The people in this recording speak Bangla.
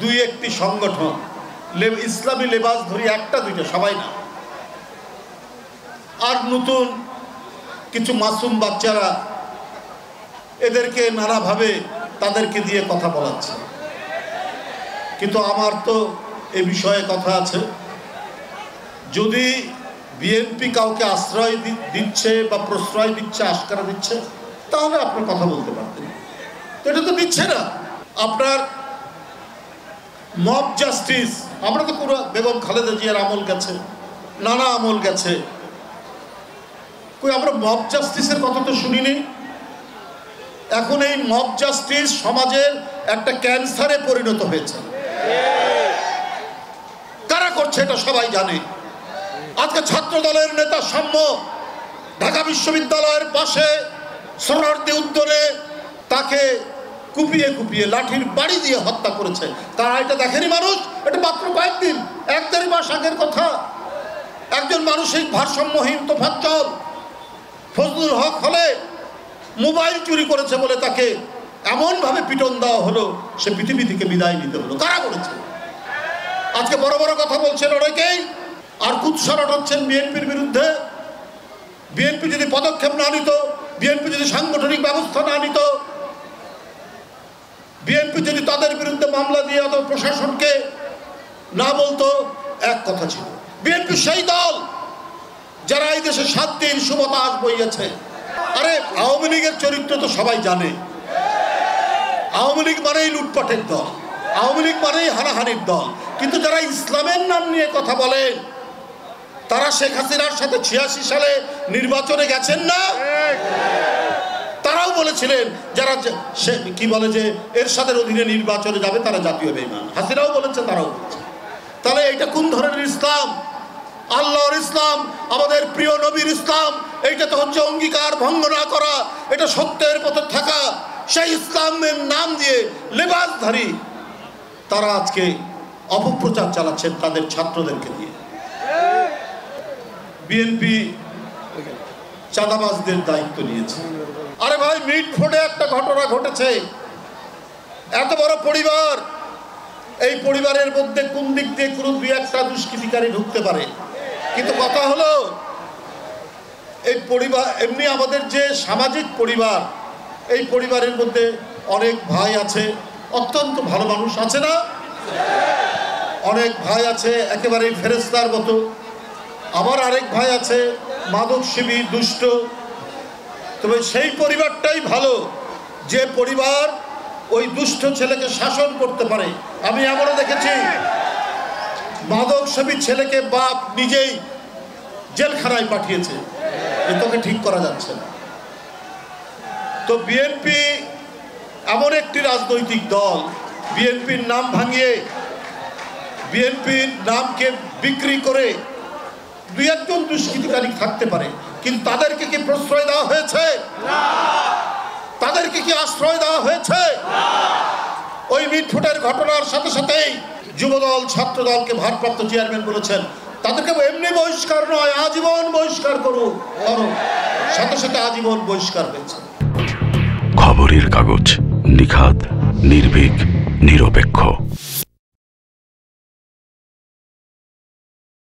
দুই একটি সংগঠন, ইসলামী লেবাস ধরি একটা দুইটা, সবাই না। আর নতুন কিছু মাসুম বাচ্চারা এদেরকে নানাভাবে তাদেরকে দিয়ে কথা বলাচ্ছে। কিন্তু আমার তো এ বিষয়ে কথা আছে, যদি বিএনপি কাউকে আশ্রয় দিচ্ছে বা প্রশ্রয় দিচ্ছে, আশকারা দিচ্ছে, তাহলে আপনার কথা বলতে পারতেন। তো এটা তো দিচ্ছে না। আপনার মব জাস্টিস, আমরা তো পুরো বেগম খালেদা জিয়ার আমল গেছে, নানা আমল গেছে, কই আমরা মব জাস্টিসের কথা তো শুনিনি। এখন এই মব জাস্টিস সমাজের একটা ক্যান্সারে পরিণত হয়েছে। কারা করছে এটা সবাই জানে। আজকে ছাত্র দলের নেতা সাম্য ঢাকা বিশ্ববিদ্যালয়ের পাশে সোহরাওয়ার্দী উদ্যানে তাকে কুপিয়ে কুপিয়ে লাঠির বাড়ি দিয়ে হত্যা করেছে। তারা এটা দেখেনি মানুষ? এটা মাত্র কয়েকদিন, 1-1.5 মাস আগের কথা। একজন মানসিক ভারসাম্যহীন তোফাজ্জল ফজলুল হক হলে মোবাইল চুরি করেছে বলে তাকে এমনভাবে পিটন দেওয়া হলো, সে পৃথিবী থেকে বিদায় নিতে হলো। কারা করেছে? আজকে বড় বড় কথা বলছেন অনেকেই, আর কুৎসারট হচ্ছেন বিএনপির বিরুদ্ধে। বিএনপি যদি পদক্ষেপ না নিত, বিএনপি যদি সাংগঠনিক ব্যবস্থা না নিত, বিএনপি যদি তাদের বিরুদ্ধে মামলা দিয়ে অথবা প্রশাসনকে না বলতো, এক কথা ছিল। বিএনপি সেই দল যারা এই দেশে 7 দিন সুবতাস বইয়েছে। আরে আওয়ামী লীগের চরিত্র তো সবাই জানে। আওয়ামী লীগ মানেই লুটপাটের দল, আওয়ামী লীগ মানেই হানাহানির দল। কিন্তু যারা ইসলামের নাম নিয়ে কথা বলেন, তারা শেখ হাসিনার সাথে 86 সালে নির্বাচনে গেছেন না? তারাও বলেছিলেন যারা কি বলে যে এরশাদের অধীনে নির্বাচনে যাবে তারা জাতীয় বেঈমান। হাসিনাও বলেছে, তারাও বলেছে। তাহলে এটা কোন ধরনের ইসলাম? আল্লাহর ইসলাম, আমাদের প্রিয় নবীর ইসলাম, এইটা তো হচ্ছে অঙ্গীকার ভঙ্গ না করা, এটা সত্যের পথে থাকা। সেই ইসলামের নাম দিয়ে লেবাসধারী তারা আজকে অপপ্রচার চালাচ্ছেন তাদের ছাত্রদেরকে দিয়ে। বিএনপি চাঁদাবাজদের দায়িত্ব নিয়েছে। আরে ভাই, মিটফোর্ডে একটা ঘটনা ঘটেছে। এত বড় পরিবার, এই পরিবারের মধ্যে কোন দিক দিয়ে কোনো 2-1টা দুষ্কৃতিকারী ঢুকতে পারে। কিন্তু কথা হলো, এই পরিবার এমনি আমাদের যে সামাজিক পরিবার, এই পরিবারের মধ্যে অনেক ভাই আছে, অত্যন্ত ভালো মানুষ আছে না? অনেক ভাই আছে একেবারে ফেরেশতার মতো। আবার আরেক ভাই আছে মাদকসেবী, দুষ্ট। তবে সেই পরিবারটাই ভালো যে পরিবার ওই দুষ্ট ছেলেকে শাসন করতে পারে। আমি এমনও দেখেছি মাদকসেবী ছেলেকে বাপ নিজেই জেলখানায় পাঠিয়েছে, এ তোকে ঠিক করা যাচ্ছে না। তো বিএনপি এমন একটি রাজনৈতিক দল, বিএনপির নাম ভাঙিয়ে, বিএনপির নামকে বিক্রি করে 2-1জন দুষ্কৃতিকারী থাকতে পারে, কিন্তু তাদেরকে কি প্রশ্রয় দেওয়া হয়েছে? তাদেরকে কি আশ্রয় দেওয়া হয়েছে? ওই মিটফুটের ঘটনার সাথে সাথেই যুবদল ছাত্রদলকে ভারপ্রাপ্ত চেয়ারম্যান বলেছেন তাদেরকে এমনি বহিষ্কার নয়, আজীবন বহিষ্কার করুন। সাথে সাথে আজীবন বহিষ্কার হয়েছে। খবরের কাগজ, নিখাত, নির্ভীক, নিরপেক্ষ।